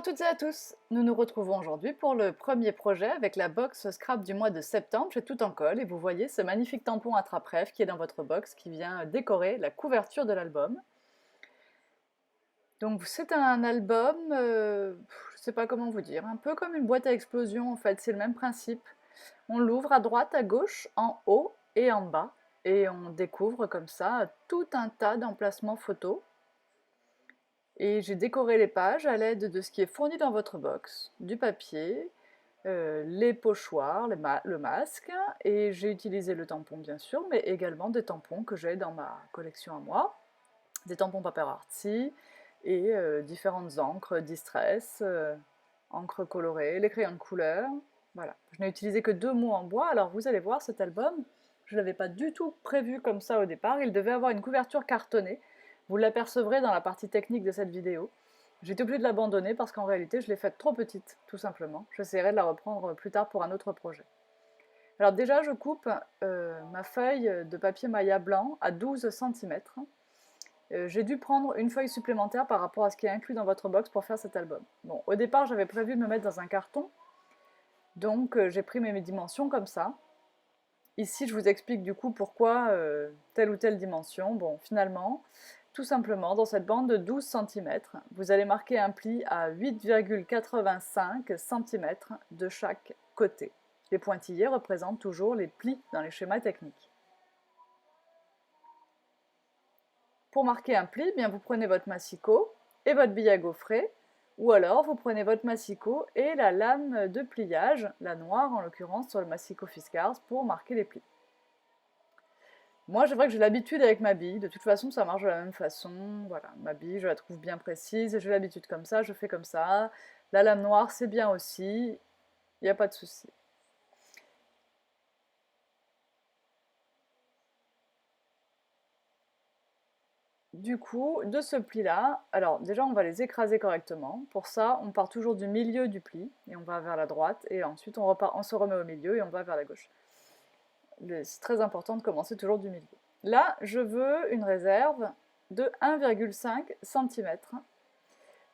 Bonjour à toutes et à tous, nous nous retrouvons aujourd'hui pour le premier projet avec la box scrap du mois de septembre. J'ai tout en colle et vous voyez ce magnifique tampon attrape-rêve qui est dans votre box qui vient décorer la couverture de l'album. Donc c'est un album, je ne sais pas comment vous dire, un peu comme une boîte à explosion en fait, c'est le même principe. On l'ouvre à droite, à gauche, en haut et en bas et on découvre comme ça tout un tas d'emplacements photos. Et j'ai décoré les pages à l'aide de ce qui est fourni dans votre box, du papier, les pochoirs, le masque, et j'ai utilisé le tampon bien sûr, mais également des tampons que j'ai dans ma collection à moi, des tampons paper artsy et différentes encres Distress, encre colorée, les crayons de couleur, voilà. Je n'ai utilisé que 2 mots en bois, alors vous allez voir cet album, je ne l'avais pas du tout prévu comme ça au départ, il devait avoir une couverture cartonnée, vous l'apercevrez dans la partie technique de cette vidéo. J'ai été obligée de l'abandonner parce qu'en réalité je l'ai faite trop petite, tout simplement. J'essaierai de la reprendre plus tard pour un autre projet. Alors déjà je coupe ma feuille de papier Maya blanc à 12 cm. J'ai dû prendre une feuille supplémentaire par rapport à ce qui est inclus dans votre box pour faire cet album. Bon, au départ j'avais prévu de me mettre dans un carton, donc j'ai pris mes dimensions comme ça. Ici je vous explique du coup pourquoi telle ou telle dimension. Bon, finalement, tout simplement, dans cette bande de 12 cm, vous allez marquer un pli à 8,85 cm de chaque côté. Les pointillés représentent toujours les plis dans les schémas techniques. Pour marquer un pli, bien, vous prenez votre massicot et votre bille à gaufrer, ou alors vous prenez votre massicot et la lame de pliage, la noire en l'occurrence sur le massicot Fiskars, pour marquer les plis. Moi, c'est vrai que j'ai l'habitude avec ma bille, de toute façon ça marche de la même façon, voilà, ma bille je la trouve bien précise, j'ai l'habitude comme ça, je fais comme ça, la lame noire c'est bien aussi, il n'y a pas de souci. Du coup, de ce pli-là, alors déjà on va les écraser correctement, pour ça on part toujours du milieu du pli, et on va vers la droite, et ensuite on se remet au milieu et on va vers la gauche. C'est très important de commencer toujours du milieu. Là, je veux une réserve de 1,5 cm.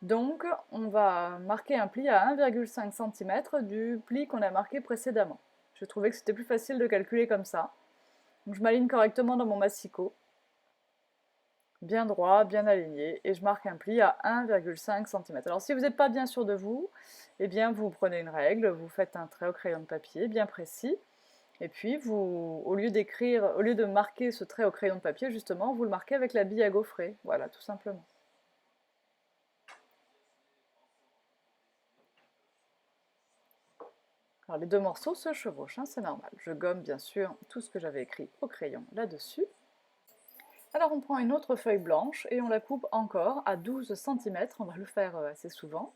Donc, on va marquer un pli à 1,5 cm du pli qu'on a marqué précédemment. Je trouvais que c'était plus facile de calculer comme ça. Donc, je m'aligne correctement dans mon massicot, bien droit, bien aligné, et je marque un pli à 1,5 cm. Alors, si vous n'êtes pas bien sûr de vous, eh bien, vous prenez une règle, vous faites un trait au crayon de papier bien précis, et puis, vous, au lieu de marquer ce trait au crayon de papier, justement, vous le marquez avec la bille à gaufrer. Voilà, tout simplement. Alors, les deux morceaux se chevauchent, hein, c'est normal. Je gomme, bien sûr, tout ce que j'avais écrit au crayon là-dessus. Alors, on prend une autre feuille blanche et on la coupe encore à 12 cm. On va le faire assez souvent.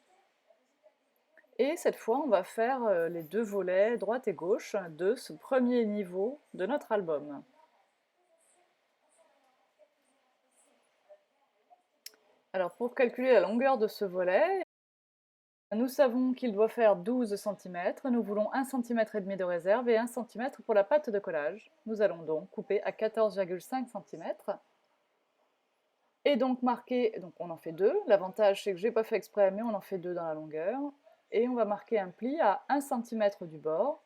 Et cette fois, on va faire les deux volets, droite et gauche, de ce premier niveau de notre album. Alors, pour calculer la longueur de ce volet, nous savons qu'il doit faire 12 cm, nous voulons 1,5 cm de réserve et 1 cm pour la pâte de collage. Nous allons donc couper à 14,5 cm. Et donc marquer, donc on en fait deux, l'avantage c'est que je n'ai pas fait exprès mais on en fait deux dans la longueur. Et on va marquer un pli à 1 cm du bord,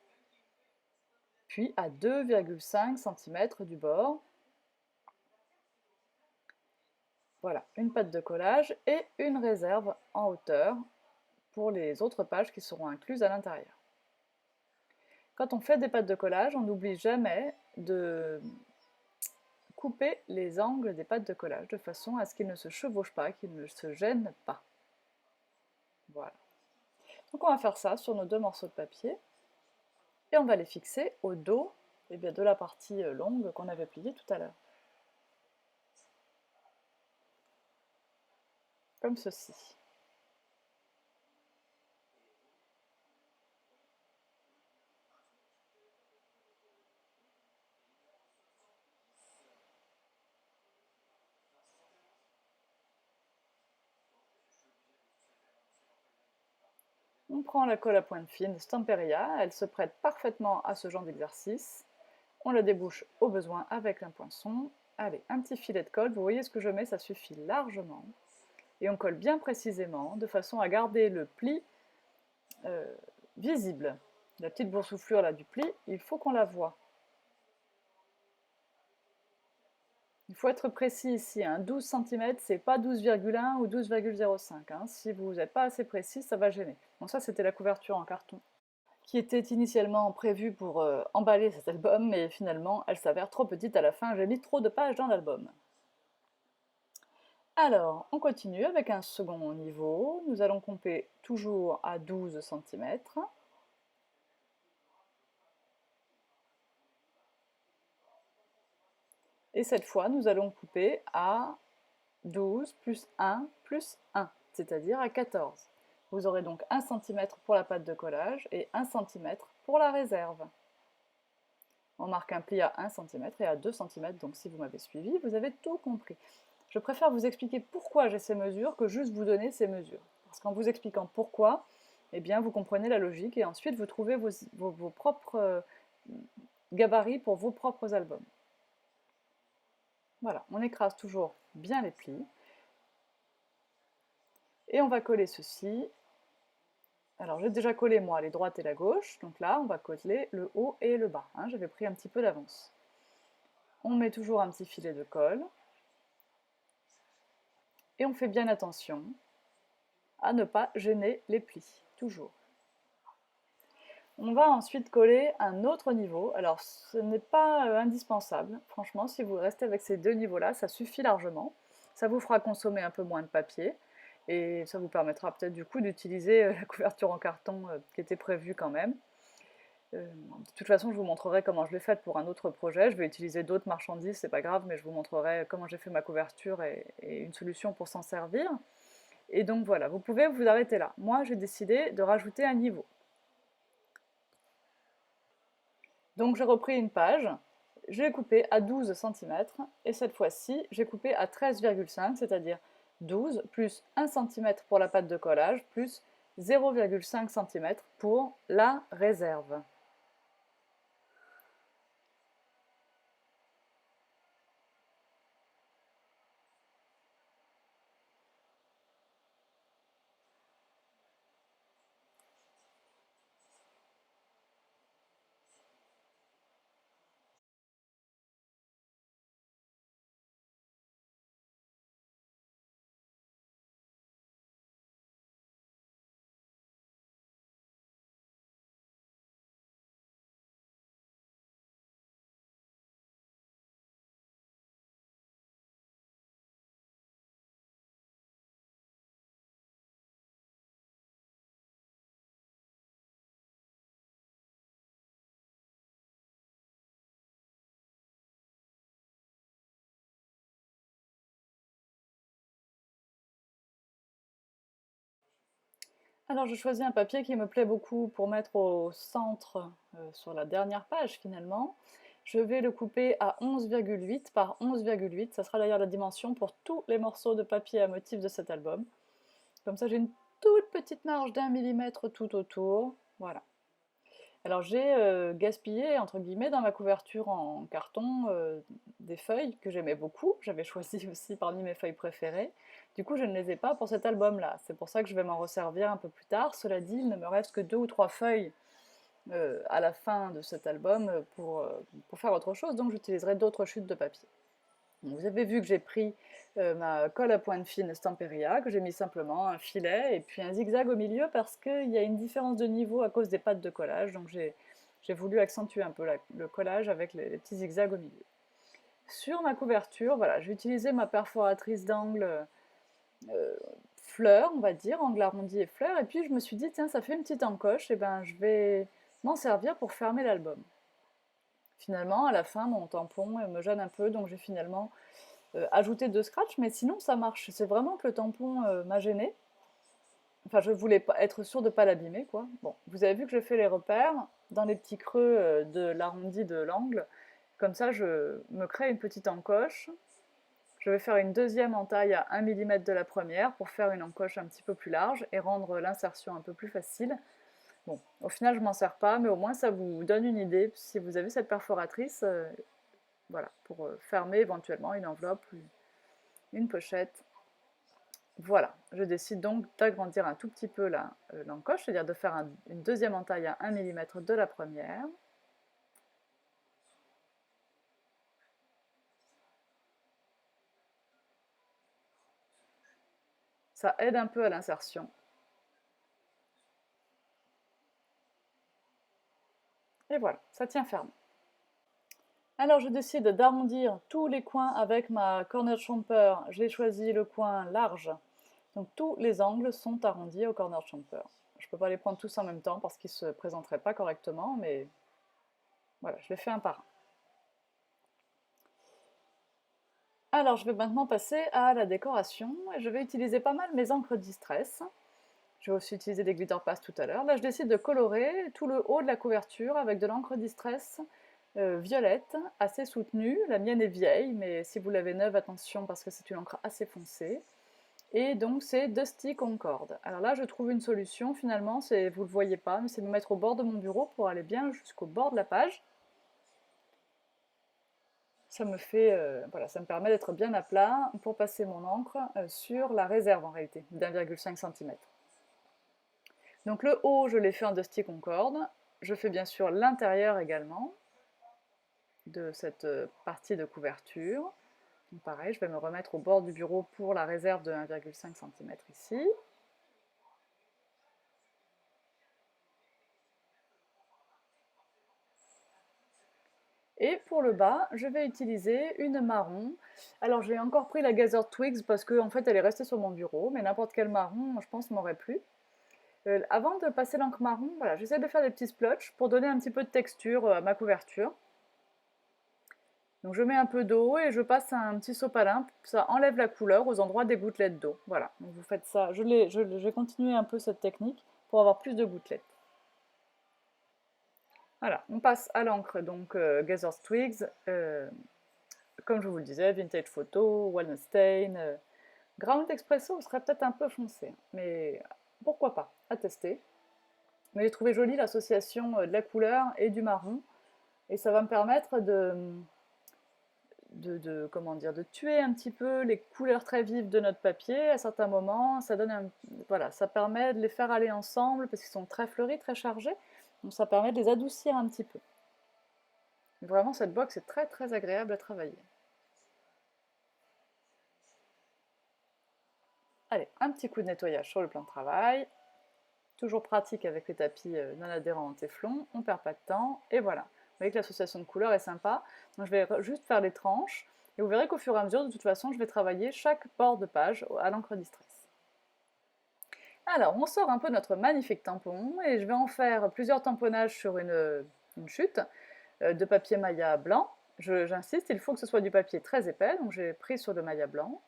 puis à 2,5 cm du bord. Voilà, une pâte de collage et une réserve en hauteur pour les autres pages qui seront incluses à l'intérieur. Quand on fait des pâtes de collage, on n'oublie jamais de couper les angles des pâtes de collage de façon à ce qu'ils ne se chevauchent pas, qu'ils ne se gênent pas. Voilà. Donc on va faire ça sur nos deux morceaux de papier et on va les fixer au dos de la partie longue qu'on avait pliée tout à l'heure. Comme ceci. On prend la colle à pointe fine Stamperia, elle se prête parfaitement à ce genre d'exercice. On la débouche au besoin avec un poinçon. Allez, un petit filet de colle, vous voyez ce que je mets, ça suffit largement. et on colle bien précisément de façon à garder le pli visible. La petite boursouflure là du pli, il faut qu'on la voie. Il faut être précis ici, hein. 12 cm, c'est pas 12,1 ou 12,05. Hein. Si vous n'êtes pas assez précis, ça va gêner. Bon, ça, c'était la couverture en carton, qui était initialement prévue pour emballer cet album, mais finalement, elle s'avère trop petite à la fin. J'ai mis trop de pages dans l'album. Alors, on continue avec un second niveau. Nous allons couper toujours à 12 cm. Et cette fois, nous allons couper à 12 plus 1 plus 1, c'est-à-dire à 14. Vous aurez donc 1 cm pour la pâte de collage et 1 cm pour la réserve. On marque un pli à 1 cm et à 2 cm, donc si vous m'avez suivi, vous avez tout compris. Je préfère vous expliquer pourquoi j'ai ces mesures que juste vous donner ces mesures. Parce qu'en vous expliquant pourquoi, eh bien, vous comprenez la logique et ensuite vous trouvez vos propres gabarits pour vos propres albums. Voilà, on écrase toujours bien les plis. Et on va coller ceci. Alors j'ai déjà collé moi les droites et la gauche, donc là on va coller le haut et le bas. Hein, j'avais pris un petit peu d'avance. On met toujours un petit filet de colle. Et on fait bien attention à ne pas gêner les plis, toujours. On va ensuite coller un autre niveau. Alors ce n'est pas indispensable, franchement, si vous restez avec ces deux niveaux-là, ça suffit largement. Ça vous fera consommer un peu moins de papier et ça vous permettra peut-être du coup d'utiliser la couverture en carton qui était prévue quand même. De toute façon, je vous montrerai comment je l'ai faite pour un autre projet. Je vais utiliser d'autres marchandises, c'est pas grave, mais je vous montrerai comment j'ai fait ma couverture et une solution pour s'en servir. Et donc voilà, vous pouvez vous arrêter là. Moi, j'ai décidé de rajouter un niveau. Donc j'ai repris une page, j'ai coupé à 12 cm, et cette fois-ci, j'ai coupé à 13,5, c'est-à-dire 12 plus 1 cm pour la pâte de collage, plus 0,5 cm pour la réserve. Alors je choisis un papier qui me plaît beaucoup pour mettre au centre sur la dernière page finalement. Je vais le couper à 11,8 par 11,8, ça sera d'ailleurs la dimension pour tous les morceaux de papier à motif de cet album. Comme ça j'ai une toute petite marge d'1 millimètre tout autour, voilà. Alors j'ai gaspillé, entre guillemets, dans ma couverture en carton, des feuilles que j'aimais beaucoup. J'avais choisi aussi parmi mes feuilles préférées. Du coup, je ne les ai pas pour cet album-là. C'est pour ça que je vais m'en resservir un peu plus tard. Cela dit, il ne me reste que 2 ou 3 feuilles à la fin de cet album pour faire autre chose, donc j'utiliserai d'autres chutes de papier. Vous avez vu que j'ai pris ma colle à pointe fine Stamperia, que j'ai mis simplement un filet et puis un zigzag au milieu parce qu'il y a une différence de niveau à cause des pattes de collage, donc j'ai voulu accentuer un peu le collage avec les petits zigzags au milieu. Sur ma couverture, voilà, j'ai utilisé ma perforatrice d'angle fleur, on va dire, angle arrondi et fleur, et puis je me suis dit, tiens, ça fait une petite encoche, et ben je vais m'en servir pour fermer l'album. Finalement, à la fin, mon tampon me gêne un peu, donc j'ai finalement ajouté 2 scratchs, mais sinon ça marche. C'est vraiment que le tampon m'a gêné. Enfin, je voulais être sûre de ne pas l'abîmer, quoi. Bon, vous avez vu que j'ai fait les repères dans les petits creux de l'arrondi de l'angle. Comme ça, je me crée une petite encoche. Je vais faire une deuxième entaille à 1 mm de la première pour faire une encoche un petit peu plus large et rendre l'insertion un peu plus facile. Bon, au final, je m'en sers pas, mais au moins ça vous donne une idée. Si vous avez cette perforatrice, voilà, pour fermer éventuellement une enveloppe, une pochette. Voilà, je décide donc d'agrandir un tout petit peu l'encoche, c'est-à-dire de faire une deuxième entaille à 1 mm de la première. Ça aide un peu à l'insertion. Et voilà, ça tient ferme. Alors je décide d'arrondir tous les coins avec ma corner chamfer. J'ai choisi le coin large. Donc tous les angles sont arrondis au corner chamfer. Je ne peux pas les prendre tous en même temps parce qu'ils ne se présenteraient pas correctement, mais voilà, je les fais un par un. Alors je vais maintenant passer à la décoration. Je vais utiliser pas mal mes encres Distress. Je vais aussi utiliser des glitter paste tout à l'heure. Là je décide de colorer tout le haut de la couverture avec de l'encre Distress violette, assez soutenue. La mienne est vieille, mais si vous l'avez neuve, attention parce que c'est une encre assez foncée. Et donc c'est Dusty Concorde. Alors là je trouve une solution finalement, vous ne le voyez pas, mais c'est de me mettre au bord de mon bureau pour aller bien jusqu'au bord de la page. Ça me fait, voilà, ça me permet d'être bien à plat pour passer mon encre sur la réserve en réalité, d'1,5 cm. Donc le haut, je l'ai fait en Dusty Concorde. Je fais bien sûr l'intérieur également de cette partie de couverture. Donc pareil, je vais me remettre au bord du bureau pour la réserve de 1,5 cm ici. Et pour le bas, je vais utiliser une marron. Alors j'ai encore pris la Gathered Twigs parce qu'en fait elle est restée sur mon bureau, mais n'importe quel marron, je pense, m'aurait plu. Avant de passer l'encre marron, voilà, j'essaie de faire des petits splotches pour donner un petit peu de texture à ma couverture. Donc je mets un peu d'eau et je passe un petit sopalin, ça enlève la couleur aux endroits des gouttelettes d'eau. Voilà, donc vous faites ça, je vais continuer un peu cette technique pour avoir plus de gouttelettes. Voilà, on passe à l'encre, donc Gathered Twigs, comme je vous le disais, Vintage Photo, Walnut Stain, Ground Espresso serait peut-être un peu foncé, mais pourquoi pas, à tester. Mais j'ai trouvé jolie l'association de la couleur et du marron, et ça va me permettre comment dire, de tuer un petit peu les couleurs très vives de notre papier à certains moments. Ça donne voilà, ça permet de les faire aller ensemble parce qu'ils sont très fleuris, très chargés, donc ça permet de les adoucir un petit peu. Vraiment, cette box est très très agréable à travailler. Allez, un petit coup de nettoyage sur le plan de travail. Toujours pratique avec les tapis non adhérents en téflon, on ne perd pas de temps, et voilà. Vous voyez que l'association de couleurs est sympa. Donc je vais juste faire les tranches, et vous verrez qu'au fur et à mesure, de toute façon, je vais travailler chaque bord de page à l'encre Distress. Alors, on sort un peu notre magnifique tampon, et je vais en faire plusieurs tamponnages sur une chute de papier Maya blanc. J'insiste, il faut que ce soit du papier très épais, donc j'ai pris sur le Maya blanc.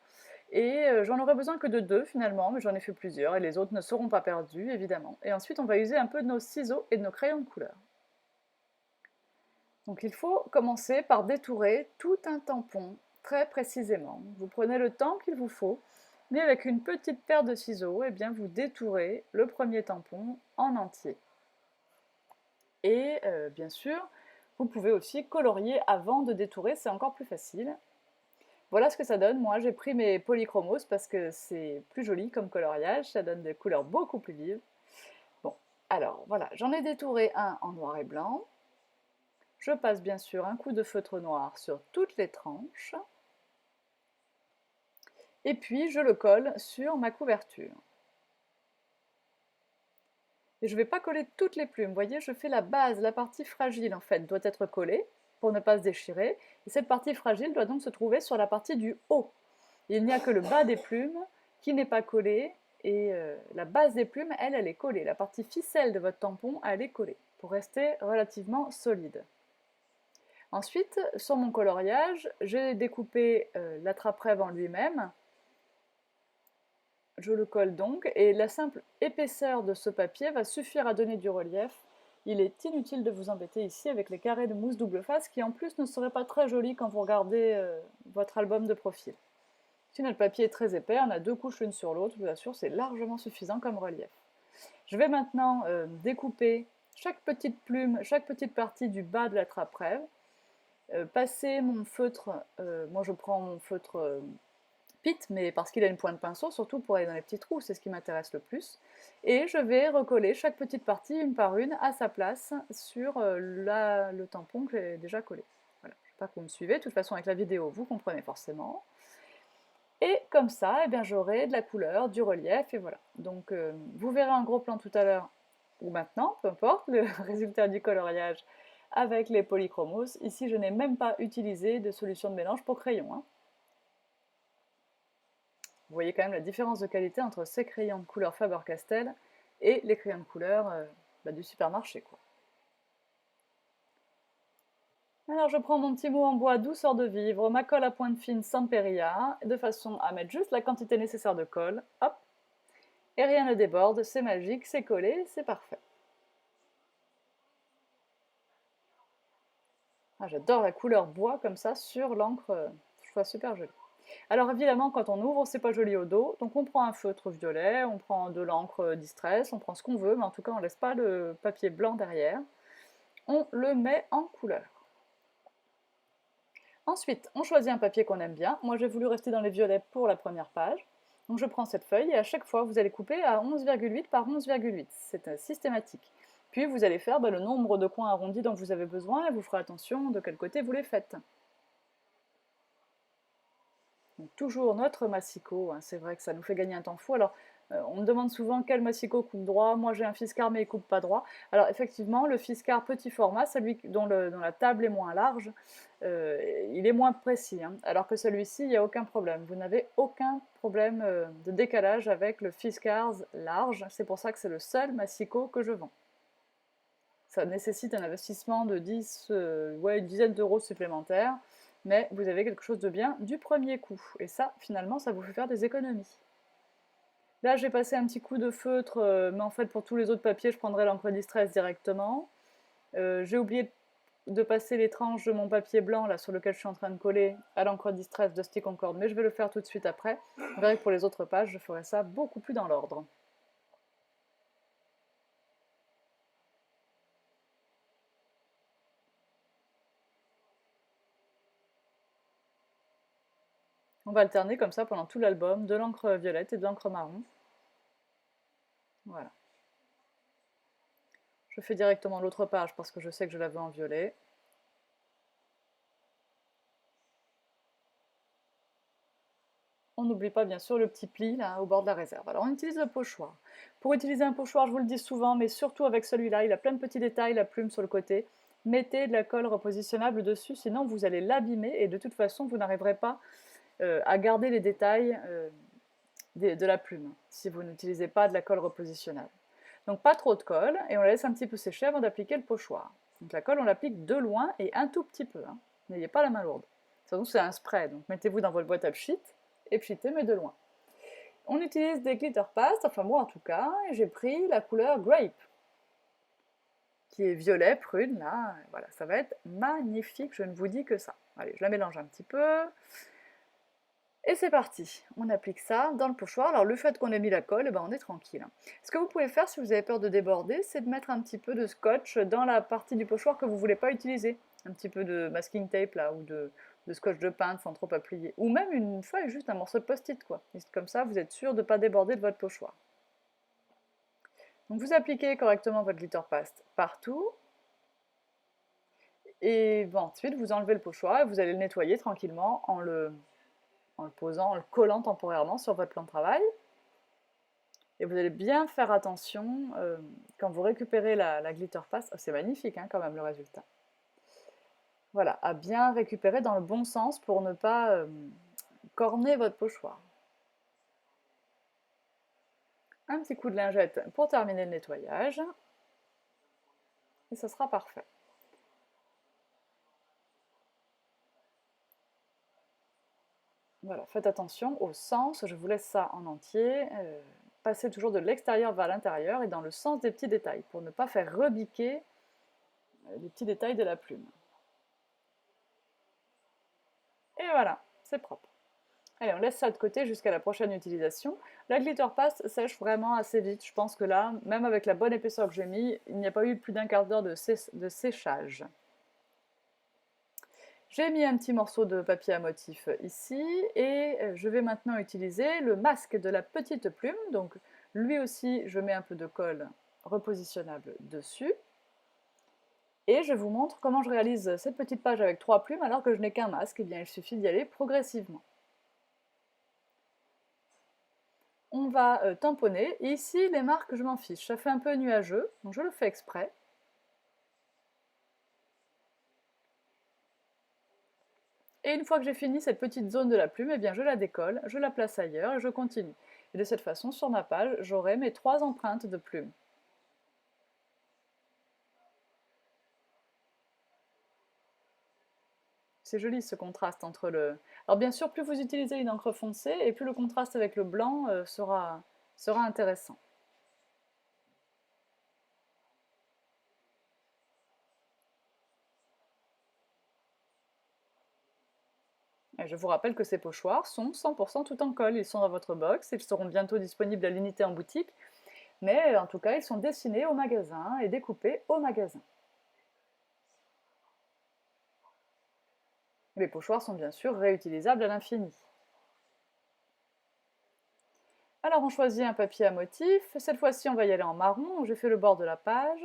Et j'en aurais besoin que de 2 finalement, mais j'en ai fait plusieurs, et les autres ne seront pas perdus, évidemment. Et ensuite, on va user un peu de nos ciseaux et de nos crayons de couleur. Donc il faut commencer par détourer tout un tampon, très précisément. Vous prenez le temps qu'il vous faut, mais avec une petite paire de ciseaux, eh bien, vous détourez le premier tampon en entier. Et bien sûr, vous pouvez aussi colorier avant de détourer, c'est encore plus facile. Voilà ce que ça donne. Moi, j'ai pris mes polychromos parce que c'est plus joli comme coloriage. Ça donne des couleurs beaucoup plus vives. Bon, alors voilà, j'en ai détouré un en noir et blanc. Je passe bien sûr un coup de feutre noir sur toutes les tranches. Et puis, je le colle sur ma couverture. Et je ne vais pas coller toutes les plumes. Vous voyez, je fais la base, la partie fragile en fait, doit être collée pour ne pas se déchirer. Et cette partie fragile doit donc se trouver sur la partie du haut. Il n'y a que le bas des plumes qui n'est pas collé, et la base des plumes, elle est collée. La partie ficelle de votre tampon, elle est collée, pour rester relativement solide. Ensuite, sur mon coloriage, j'ai découpé l'attrape-rêve en lui-même. Je le colle donc, et la simple épaisseur de ce papier va suffire à donner du relief. Il est inutile de vous embêter ici avec les carrés de mousse double face, qui en plus ne seraient pas très jolis quand vous regardez votre album de profil. Si notre papier est très épais, on a 2 couches l'une sur l'autre, je vous assure, c'est largement suffisant comme relief. Je vais maintenant découper chaque petite plume, chaque petite partie du bas de la trappe-rêve, passer mon feutre, moi je prends mon feutre Pete, mais parce qu'il a une pointe de pinceau, surtout pour aller dans les petits trous, c'est ce qui m'intéresse le plus. Et je vais recoller chaque petite partie, une par une, à sa place sur le tampon que j'ai déjà collé. Voilà. Je ne sais pas que vous me suivez, de toute façon avec la vidéo, vous comprenez forcément. Et comme ça, eh bien, j'aurai de la couleur, du relief, et voilà. Donc vous verrez un gros plan tout à l'heure, ou maintenant, peu importe, le résultat du coloriage avec les polychromos. Ici, je n'ai même pas utilisé de solution de mélange pour crayon, hein. Vous voyez quand même la différence de qualité entre ces crayons de couleur Faber-Castell et les crayons de couleur du supermarché, quoi. Alors je prends mon petit mot en bois douceur de vivre, ma colle à pointe fine Samperia, de façon à mettre juste la quantité nécessaire de colle, hop, et rien ne déborde, c'est magique, c'est collé, c'est parfait. Ah, j'adore la couleur bois comme ça sur l'encre, je trouve ça super joli. Alors évidemment, quand on ouvre, c'est pas joli au dos, donc on prend un feutre violet, on prend de l'encre Distress, on prend ce qu'on veut, mais en tout cas on laisse pas le papier blanc derrière. On le met en couleur. Ensuite, on choisit un papier qu'on aime bien. Moi, j'ai voulu rester dans les violets pour la première page. Donc je prends cette feuille et à chaque fois, vous allez couper à 11,8 par 11,8. C'est systématique. Puis vous allez faire le nombre de coins arrondis dont vous avez besoin et vous ferez attention de quel côté vous les faites. Donc, toujours notre massicot, hein, c'est vrai que ça nous fait gagner un temps fou. Alors, on me demande souvent quel massicot coupe droit. Moi, j'ai un Fiskar, mais il coupe pas droit. Alors, effectivement, le Fiskar petit format, celui dont la table est moins large, il est moins précis, hein. Alors que celui-ci, il n'y a aucun problème. Vous n'avez aucun problème de décalage avec le Fiskars large. C'est pour ça que c'est le seul massicot que je vends. Ça nécessite un investissement de une dizaine d'euros supplémentaires, mais vous avez quelque chose de bien du premier coup. Et ça, finalement, ça vous fait faire des économies. Là, j'ai passé un petit coup de feutre, mais en fait, pour tous les autres papiers, je prendrai l'encre Distress directement. J'ai oublié de passer les tranches de mon papier blanc, là, sur lequel je suis en train de coller, à l'encre Distress de Dusty Concord, mais je vais le faire tout de suite après. Vous verrez que pour les autres pages, je ferai ça beaucoup plus dans l'ordre. On va alterner comme ça pendant tout l'album, de l'encre violette et de l'encre marron. Voilà. Je fais directement l'autre page parce que je sais que je la veux en violet. On n'oublie pas bien sûr le petit pli là au bord de la réserve. Alors on utilise le pochoir. Pour utiliser un pochoir, je vous le dis souvent, mais surtout avec celui-là, il a plein de petits détails, la plume sur le côté. Mettez de la colle repositionnable dessus, sinon vous allez l'abîmer et de toute façon vous n'arriverez pas à garder les détails de la plume si vous n'utilisez pas de la colle repositionnable. Donc pas trop de colle et on la laisse un petit peu sécher avant d'appliquer le pochoir. Donc la colle on l'applique de loin et un tout petit peu, hein. N'ayez pas la main lourde. Surtout c'est un spray, donc mettez-vous dans votre boîte à pchit et pchitez mais de loin. On utilise des glitter pastes, enfin moi en tout cas, et j'ai pris la couleur Grape, qui est violet, prune, là, voilà, ça va être magnifique, je ne vous dis que ça. Allez, je la mélange un petit peu, et c'est parti, on applique ça dans le pochoir. Alors le fait qu'on ait mis la colle, on est tranquille. Ce que vous pouvez faire si vous avez peur de déborder, c'est de mettre un petit peu de scotch dans la partie du pochoir que vous ne voulez pas utiliser. Un petit peu de masking tape là, ou de scotch de peintre sans trop applier. Ou même une feuille, juste un morceau de post-it quoi. Et comme ça, vous êtes sûr de ne pas déborder de votre pochoir. Donc vous appliquez correctement votre glitter paste partout. Et ensuite, vous enlevez le pochoir et vous allez le nettoyer tranquillement en le posant, en le collant temporairement sur votre plan de travail. Et vous allez bien faire attention quand vous récupérez la glitter paste. Oh, c'est magnifique hein, quand même le résultat. Voilà, à bien récupérer dans le bon sens pour ne pas corner votre pochoir. Un petit coup de lingette pour terminer le nettoyage. Et ça sera parfait. Voilà, faites attention au sens, je vous laisse ça en entier. Passez toujours de l'extérieur vers l'intérieur et dans le sens des petits détails pour ne pas faire rebiquer les petits détails de la plume. Et voilà, c'est propre. Allez, on laisse ça de côté jusqu'à la prochaine utilisation. La glitter paste sèche vraiment assez vite. Je pense que là, même avec la bonne épaisseur que j'ai mis, il n'y a pas eu plus d'un quart d'heure de séchage. J'ai mis un petit morceau de papier à motif ici et je vais maintenant utiliser le masque de la petite plume. Donc lui aussi, je mets un peu de colle repositionnable dessus. Et je vous montre comment je réalise cette petite page avec 3 plumes alors que je n'ai qu'un masque. Eh bien, il suffit d'y aller progressivement. On va tamponner. Et ici, les marques, je m'en fiche. Ça fait un peu nuageux, donc je le fais exprès. Et une fois que j'ai fini cette petite zone de la plume, eh bien, je la décolle, je la place ailleurs et je continue. Et de cette façon, sur ma page, j'aurai mes 3 empreintes de plumes. C'est joli ce contraste entre le... Alors bien sûr, plus vous utilisez une encre foncée, et plus le contraste avec le blanc sera intéressant. Et je vous rappelle que ces pochoirs sont 100% tout en colle. Ils sont dans votre box, ils seront bientôt disponibles à l'unité en boutique, mais en tout cas, ils sont dessinés au magasin et découpés au magasin. Les pochoirs sont bien sûr réutilisables à l'infini. Alors on choisit un papier à motif, cette fois-ci on va y aller en marron, j'ai fait le bord de la page,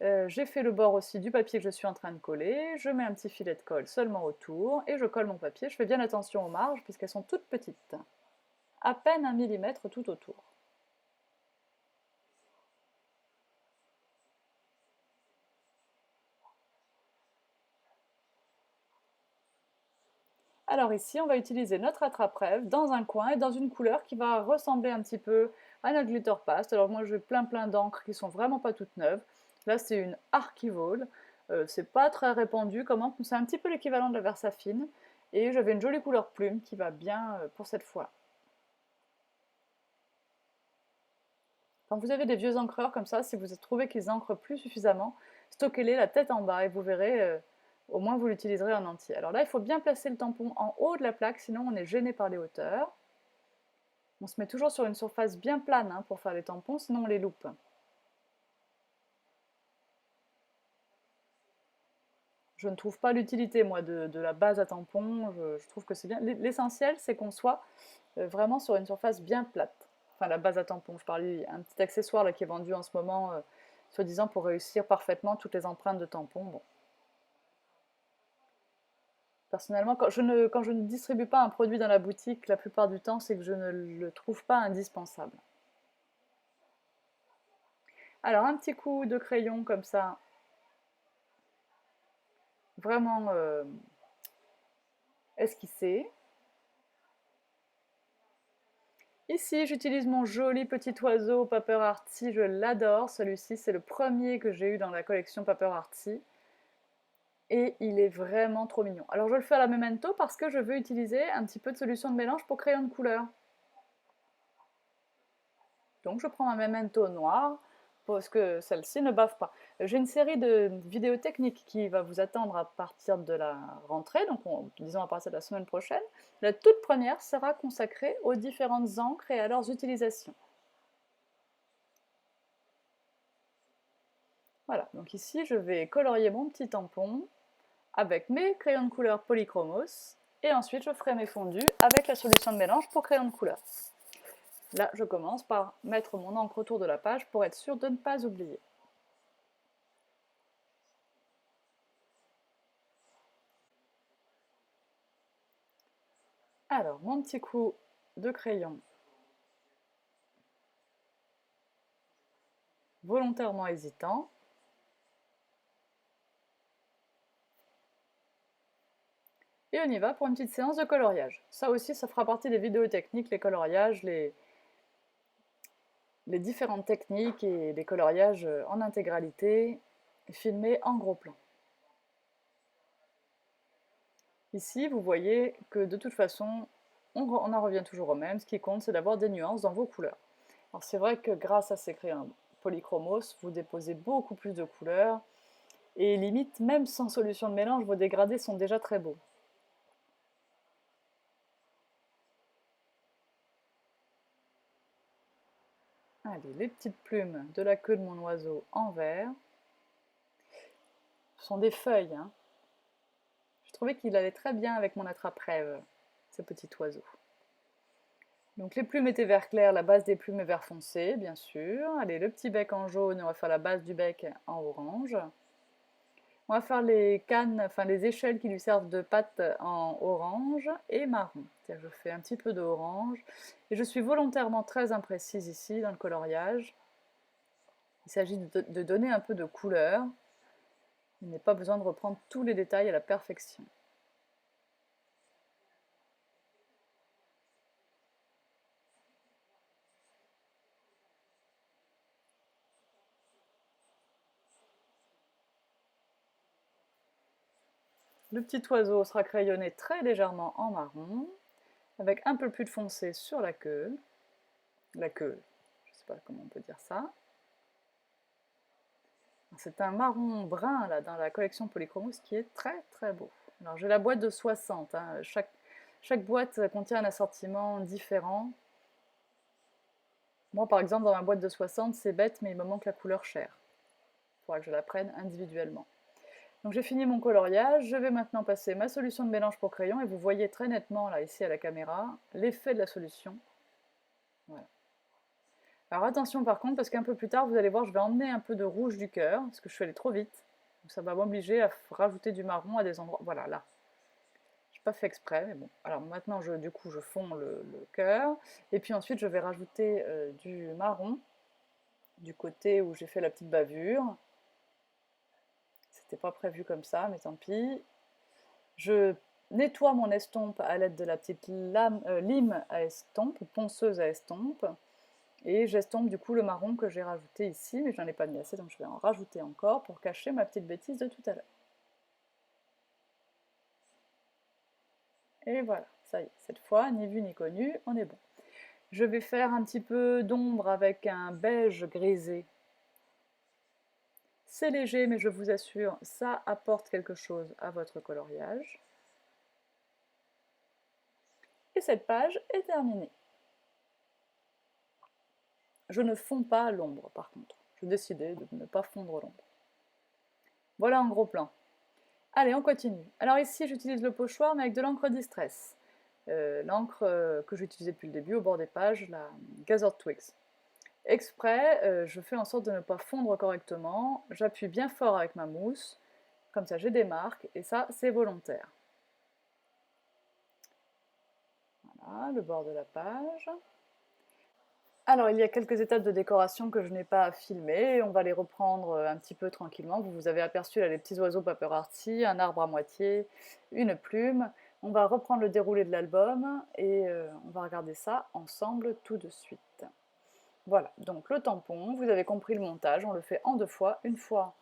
j'ai fait le bord aussi du papier que je suis en train de coller, je mets un petit filet de colle seulement autour et je colle mon papier, je fais bien attention aux marges puisqu'elles sont toutes petites, à peine 1 millimètre tout autour. Alors ici, on va utiliser notre attrape-rêve dans un coin et dans une couleur qui va ressembler un petit peu à notre glitter paste. Alors moi, j'ai plein d'encres qui sont vraiment pas toutes neuves. Là, c'est une Archivol. C'est pas très répandu comme encre, c'est un petit peu l'équivalent de la Versafine. Et j'avais une jolie couleur plume qui va bien pour cette fois. Quand vous avez des vieux encreurs comme ça, si vous trouvez qu'ils encrent plus suffisamment, stockez-les la tête en bas et vous verrez, au moins vous l'utiliserez en entier. Alors là, il faut bien placer le tampon en haut de la plaque, sinon on est gêné par les hauteurs. On se met toujours sur une surface bien plane hein, pour faire les tampons, sinon on les loupe. Je ne trouve pas l'utilité, moi, de la base à tampon. Je trouve que c'est bien. L'essentiel, c'est qu'on soit vraiment sur une surface bien plate. Enfin, la base à tampon, je parlais un petit accessoire là, qui est vendu en ce moment, soi-disant pour réussir parfaitement toutes les empreintes de tampon. Bon. Personnellement, quand je ne distribue pas un produit dans la boutique, la plupart du temps, c'est que je ne le trouve pas indispensable. Alors, un petit coup de crayon comme ça, vraiment esquissé. Ici, j'utilise mon joli petit oiseau Paper Artsy, je l'adore. Celui-ci, c'est le premier que j'ai eu dans la collection Paper Artsy. Et il est vraiment trop mignon. Alors je le fais à la Memento parce que je veux utiliser un petit peu de solution de mélange pour crayon de couleur. Donc je prends ma Memento noire, parce que celle-ci ne bave pas. J'ai une série de vidéos techniques qui va vous attendre à partir de la rentrée, donc disons à partir de la semaine prochaine. La toute première sera consacrée aux différentes encres et à leurs utilisations. Voilà, donc ici je vais colorier mon petit tampon avec mes crayons de couleur polychromos et ensuite je ferai mes fondus avec la solution de mélange pour crayons de couleur. Là, je commence par mettre mon encre autour de la page pour être sûr de ne pas oublier. Alors, mon petit coup de crayon volontairement hésitant. Et on y va pour une petite séance de coloriage. Ça aussi, ça fera partie des vidéos techniques, les coloriages, les différentes techniques et les coloriages en intégralité, filmés en gros plan. Ici, vous voyez que de toute façon, on en revient toujours au même. Ce qui compte, c'est d'avoir des nuances dans vos couleurs. Alors c'est vrai que grâce à ces crayons polychromos, vous déposez beaucoup plus de couleurs. Et limite, même sans solution de mélange, vos dégradés sont déjà très beaux. Allez, les petites plumes de la queue de mon oiseau en vert. Ce sont des feuilles, hein. trouvais qu'il allait très bien avec mon attrape-rêve, ce petit oiseau. Donc les plumes étaient vert clair, la base des plumes est vert foncé, bien sûr. Allez, le petit bec en jaune, on va faire la base du bec en orange. On va faire les cannes, enfin les échelles qui lui servent de pattes en orange et marron. Je fais un petit peu d'orange. Et je suis volontairement très imprécise ici dans le coloriage. Il s'agit de donner un peu de couleur. Il n'est pas besoin de reprendre tous les détails à la perfection. Le petit oiseau sera crayonné très légèrement en marron, avec un peu plus de foncé sur la queue. La queue, je ne sais pas comment on peut dire ça. C'est un marron brun là, dans la collection Polychromos qui est très très beau. Alors j'ai la boîte de 60, hein. Chaque boîte contient un assortiment différent. Moi par exemple dans ma boîte de 60, c'est bête mais il me manque la couleur chair. Il faudra que je la prenne individuellement. Donc j'ai fini mon coloriage, je vais maintenant passer ma solution de mélange pour crayon et vous voyez très nettement là ici à la caméra l'effet de la solution. Voilà. Alors attention par contre parce qu'un peu plus tard vous allez voir je vais emmener un peu de rouge du cœur parce que je suis allée trop vite. Donc ça va m'obliger à rajouter du marron à des endroits. Voilà là. Je n'ai pas fait exprès mais bon. Alors maintenant du coup je fonds le cœur et puis ensuite je vais rajouter du marron du côté où j'ai fait la petite bavure. C'était pas prévu comme ça, mais tant pis. Je nettoie mon estompe à l'aide de la petite lime à estompe, ou ponceuse à estompe. Et j'estompe du coup le marron que j'ai rajouté ici, mais j'en ai pas mis assez, donc je vais en rajouter encore pour cacher ma petite bêtise de tout à l'heure. Et voilà, ça y est, cette fois, ni vu ni connu, on est bon. Je vais faire un petit peu d'ombre avec un beige grisé. C'est léger, mais je vous assure, ça apporte quelque chose à votre coloriage. Et cette page est terminée. Je ne fonds pas l'ombre par contre. J'ai décidé de ne pas fondre l'ombre. Voilà un gros plan. Allez, on continue. Alors ici, j'utilise le pochoir, mais avec de l'encre Distress. L'encre que j'utilisais depuis le début, au bord des pages, la Gathered Twigs. Exprès, je fais en sorte de ne pas fondre correctement. J'appuie bien fort avec ma mousse. Comme ça, j'ai des marques, et ça, c'est volontaire. Voilà, le bord de la page. Alors, il y a quelques étapes de décoration que je n'ai pas filmées, on va les reprendre un petit peu tranquillement. Vous avez aperçu là les petits oiseaux paper arty, un arbre à moitié, une plume. On va reprendre le déroulé de l'album et on va regarder ça ensemble tout de suite. Voilà, donc le tampon, vous avez compris le montage, on le fait en deux fois. Une fois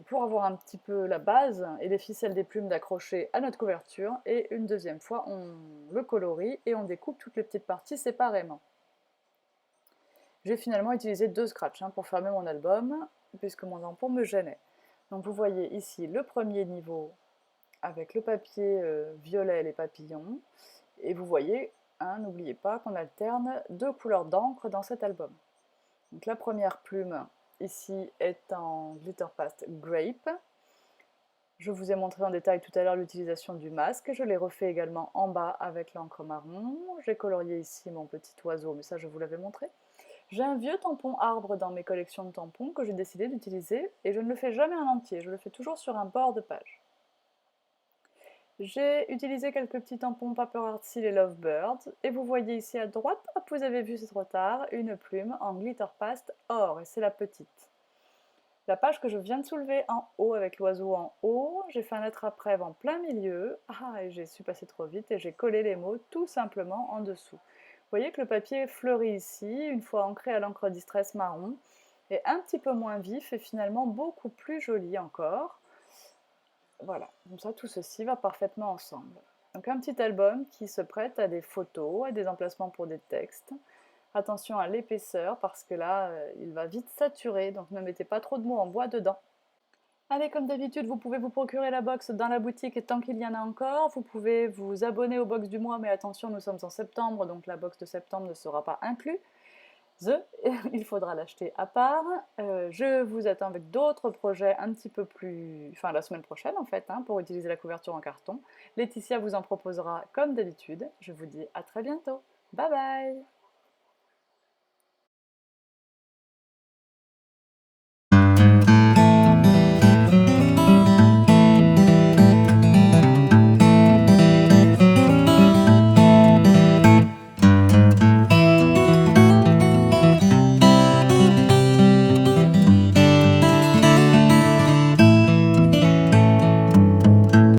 pour avoir un petit peu la base et les ficelles des plumes d'accrocher à notre couverture, et une deuxième fois on le colorie et on découpe toutes les petites parties séparément. J'ai finalement utilisé 2 scratchs pour fermer mon album, puisque mon tampon me gênait. Donc vous voyez ici le premier niveau avec le papier violet et les papillons, et vous voyez, n'oubliez pas qu'on alterne 2 couleurs d'encre dans cet album. Donc la première plume ici est en Glitter Paste Grape. Je vous ai montré en détail tout à l'heure l'utilisation du masque, je l'ai refait également en bas avec l'encre marron. J'ai colorié ici mon petit oiseau, mais ça je vous l'avais montré. J'ai un vieux tampon arbre dans mes collections de tampons que j'ai décidé d'utiliser et je ne le fais jamais en entier, je le fais toujours sur un bord de page. J'ai utilisé quelques petits tampons Paper Artsy les Lovebirds et vous voyez ici à droite, hop, vous avez vu c'est trop tard, une plume en Glitter Paste or et c'est la petite. La page que je viens de soulever en haut avec l'oiseau en haut, j'ai fait un attrape-rêve en plein milieu, et j'ai su passer trop vite et j'ai collé les mots tout simplement en dessous. Vous voyez que le papier fleurit ici, une fois ancré à l'encre Distress marron, est un petit peu moins vif et finalement beaucoup plus joli encore. Voilà, comme ça tout ceci va parfaitement ensemble. Donc un petit album qui se prête à des photos, à des emplacements pour des textes. Attention à l'épaisseur parce que là, il va vite saturer, donc ne mettez pas trop de mots en bois dedans. Allez, comme d'habitude, vous pouvez vous procurer la box dans la boutique et tant qu'il y en a encore, vous pouvez vous abonner aux box du mois, mais attention, nous sommes en septembre, donc la box de septembre ne sera pas inclue. il faudra l'acheter à part. Je vous attends avec d'autres projets un petit peu plus... Enfin, la semaine prochaine, en fait, hein, pour utiliser la couverture en carton. Laetitia vous en proposera comme d'habitude. Je vous dis à très bientôt. Bye bye!